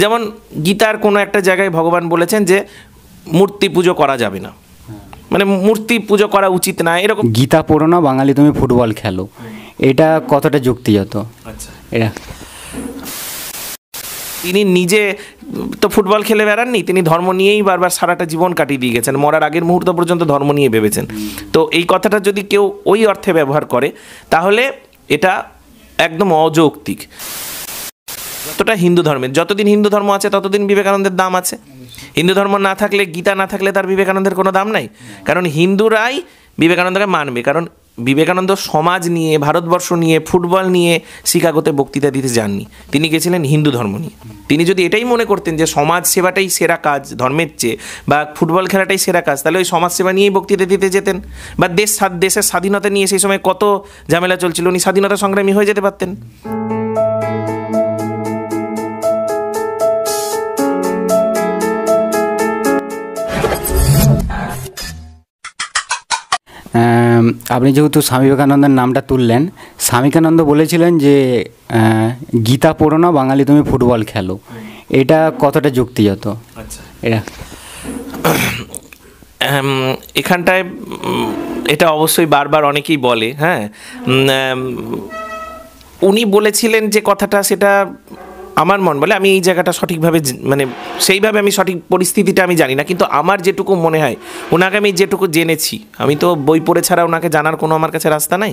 যেমন গীতার কোনো একটা জায়গায় ভগবান বলেছেন যে মূর্তি পুজো করা যাবে না, মানে মূর্তি পুজো করা উচিত না, এরকম। গীতা পড়ো না বাঙালি তুমি ফুটবল খেলো, এটা কতটা যুক্তিগত? আচ্ছা, এটা তিনি নিজে তো ফুটবল খেলে বেড়াননি, তিনি ধর্ম নিয়েই বারবার সারাটা জীবন কাটিয়ে দিয়ে গেছেন, মরার আগের মুহূর্ত পর্যন্ত ধর্ম নিয়ে ভেবেছেন। তো এই কথাটা যদি কেউ ওই অর্থে ব্যবহার করে তাহলে এটা একদম অযৌক্তিক। যতটা হিন্দু ধর্মের, যতদিন হিন্দু ধর্ম আছে ততদিন বিবেকানন্দের দাম আছে। হিন্দু ধর্ম না থাকলে, গীতা না থাকলে তার বিবেকানন্দের কোনো দাম নাই। কারণ হিন্দুরাই বিবেকানন্দকে মানবে, কারণ বিবেকানন্দ সমাজ নিয়ে, ভারতবর্ষ নিয়ে, ফুটবল নিয়ে শিকাগোতে বক্তৃতা দিতে যাননি, তিনি গেছিলেন হিন্দু ধর্ম নিয়ে। তিনি যদি এটাই মনে করতেন যে সমাজ সেবাটাই সেরা কাজ ধর্মের চেয়ে, বা ফুটবল খেলাটাই সেরা কাজ, তাহলে ওই সমাজ সেবা নিয়েই বক্তৃতা দিতে যেতেন। বা দেশের স্বাধীনতা নিয়ে সেই সময় কত ঝামেলা চলছিল, উনি স্বাধীনতা সংগ্রামী হয়ে যেতে পারতেন। আপনি যেহেতু স্বামী বিবেকানন্দের নামটা তুললেন, স্বামী বিবেকানন্দ বলেছিলেন যে গীতা পড়ো না বাঙালি তুমি ফুটবল খেলো, এটা কতটা যুক্তিগত? আচ্ছা, এটা এখানটায় এটা অবশ্যই বারবার অনেকেই বলে। হ্যাঁ, উনি বলেছিলেন যে কথাটা, সেটা আমার মন বলে, আমি এই জায়গাটা সঠিকভাবে মানে সেইভাবে আমি সঠিক পরিস্থিতিটা আমি জানি না, কিন্তু আমার যেটুকু মনে হয়, ওনাকে আমি যেটুকু জেনেছি, আমি তো বই পড়ে ছাড়া ওনাকে জানার কোনো আমার কাছে রাস্তা নাই।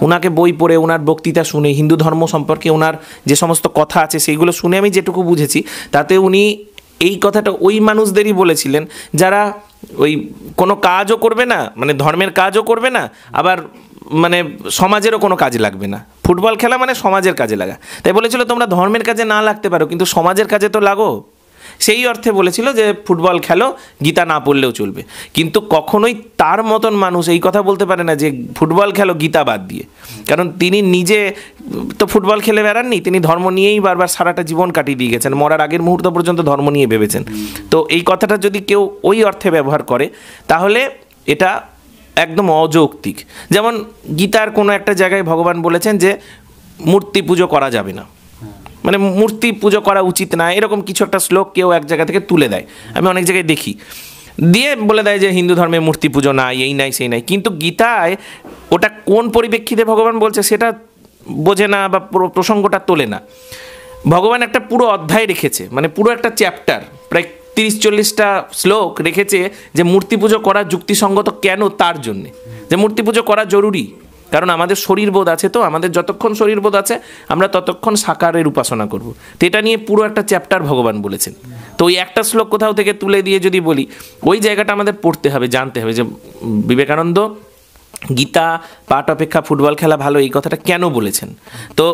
ওনাকে বই পড়ে, ওনার বক্তৃতা শুনে, হিন্দু ধর্ম সম্পর্কে ওনার যে সমস্ত কথা আছে সেইগুলো শুনে আমি যেটুকু বুঝেছি, তাতে উনি এই কথাটা ওই মানুষদেরই বলেছিলেন যারা ওই কোনো কাজও করবে না, মানে ধর্মের কাজও করবে না, আবার মানে সমাজেরও কোনো কাজে লাগবে না। ফুটবল খেলা মানে সমাজের কাজে লাগা, তাই বলেছিল তোমরা ধর্মের কাজে না লাগতে পারো কিন্তু সমাজের কাজে তো লাগো। সেই অর্থে বলেছিল যে ফুটবল খেলো, গীতা না পড়লেও চলবে। কিন্তু কখনোই তার মতন মানুষ এই কথা বলতে পারে না যে ফুটবল খেলো গীতা বাদ দিয়ে, কারণ তিনি নিজে তো ফুটবল খেলে বেড়াননি, তিনি ধর্ম নিয়েই বারবার সারাটা জীবন কাটিয়ে দিয়ে গেছেন, মরার আগের মুহূর্ত পর্যন্ত ধর্ম নিয়ে ভেবেছেন। তো এই কথাটা যদি কেউ ওই অর্থে ব্যবহার করে তাহলে এটা একদম অযৌক্তিক। যেমন গীতার কোনো একটা জায়গায় ভগবান বলেছেন যে মূর্তি পুজো করা যাবে না, মানে মূর্তি পুজো করা উচিত না, এরকম কিছু একটা শ্লোক কেউ এক জায়গা থেকে তুলে দেয়, আমি অনেক জায়গায় দেখি, দিয়ে বলে দেয় যে হিন্দু ধর্মে মূর্তি পুজো নাই, এই নাই সেই নাই। কিন্তু গীতায় ওটা কোন পরিপ্রেক্ষিতে ভগবান বলছে সেটা বোঝে না, বা প্রসঙ্গটা তোলে না। ভগবান একটা পুরো অধ্যায় রেখেছে, মানে পুরো একটা চ্যাপ্টার, প্রায় 30-40টা শ্লোক রেখেছে যে মূর্তি পুজো করা যুক্তিসঙ্গত কেন, তার জন্যে যে মূর্তি পুজো করা জরুরি। কারণ আমাদের শরীরবোধ আছে, তো আমাদের যতক্ষণ শরীরবোধ আছে আমরা ততক্ষণ সাকারের উপাসনা করব। তো এটা নিয়ে পুরো একটা চ্যাপ্টার ভগবান বলেছেন। তো ওই একটা শ্লোক কোথাও থেকে তুলে দিয়ে যদি বলি, ওই জায়গাটা আমাদের পড়তে হবে, জানতে হবে যে বিবেকানন্দ গীতা পাঠ অপেক্ষা ফুটবল খেলা ভালো এই কথাটা কেন বলেছেন। তো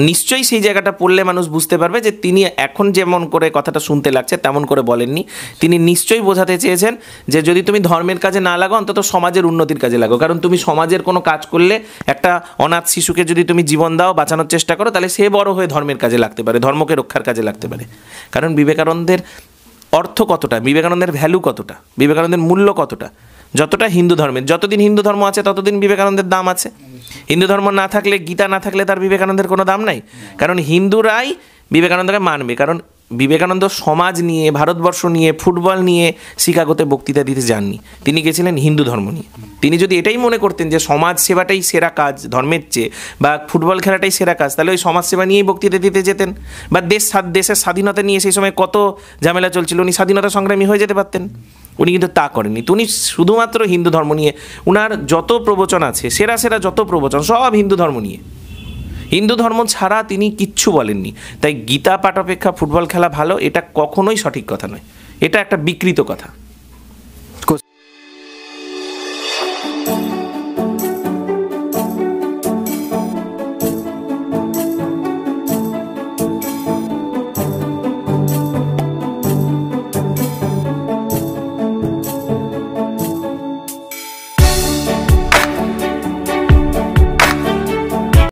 নিশ্চয়ই সেই জায়গাটা পড়লে মানুষ বুঝতে পারবে যে তিনি এখন যেমন করে কথাটা শুনতে লাগছে তেমন করে বলেননি। তিনি নিশ্চয়ই বোঝাতে চেয়েছেন যে যদি তুমি ধর্মের কাজে না লাগো, অন্তত সমাজের উন্নতির কাজে লাগো। কারণ তুমি সমাজের কোনো কাজ করলে, একটা অনাথ শিশুকে যদি তুমি জীবন দাও, বাঁচানোর চেষ্টা করো, তাহলে সে বড় হয়ে ধর্মের কাজে লাগতে পারে, ধর্মকে রক্ষার কাজে লাগতে পারে। কারণ বিবেকানন্দের অর্থ কতটা, বিবেকানন্দের ভ্যালু কতটা, বিবেকানন্দের মূল্য কতটা, যতটা হিন্দু ধর্মের, যতদিন হিন্দু ধর্ম আছে ততদিন বিবেকানন্দের দাম আছে। হিন্দু ধর্ম না থাকলে, গীতা না থাকলে তার বিবেকানন্দের কোনো দাম নাই। কারণ হিন্দুরাই বিবেকানন্দকে মানবে, কারণ বিবেকানন্দ সমাজ নিয়ে, ভারতবর্ষ নিয়ে, ফুটবল নিয়ে শিকাগোতে বক্তৃতা দিতে যাননি, তিনি গেছিলেন হিন্দু ধর্ম নিয়ে। তিনি যদি এটাই মনে করতেন যে সমাজ সেবাটাই সেরা কাজ ধর্মের চেয়ে, বা ফুটবল খেলাটাই সেরা কাজ, তাহলে ওই সমাজ সেবা নিয়েই বক্তৃতা দিতে যেতেন। বা দেশের স্বাধীনতা নিয়ে সেই সময় কত ঝামেলা চলছিল, উনি স্বাধীনতা সংগ্রামী হয়ে যেতে পারতেন। উনি কিন্তু তা করেননি। উনি শুধুমাত্র হিন্দু ধর্ম নিয়ে, উনার যত প্রবচন আছে, সেরা সেরা যত প্রবচন সব হিন্দু ধর্ম নিয়ে, হিন্দু ধর্ম ছাড়া তিনি কিচ্ছু বলেননি। তাই গীতা পাঠ অপেক্ষা ফুটবল খেলা ভালো, এটা কখনোই সঠিক কথা নয়, এটা একটা বিকৃত কথা।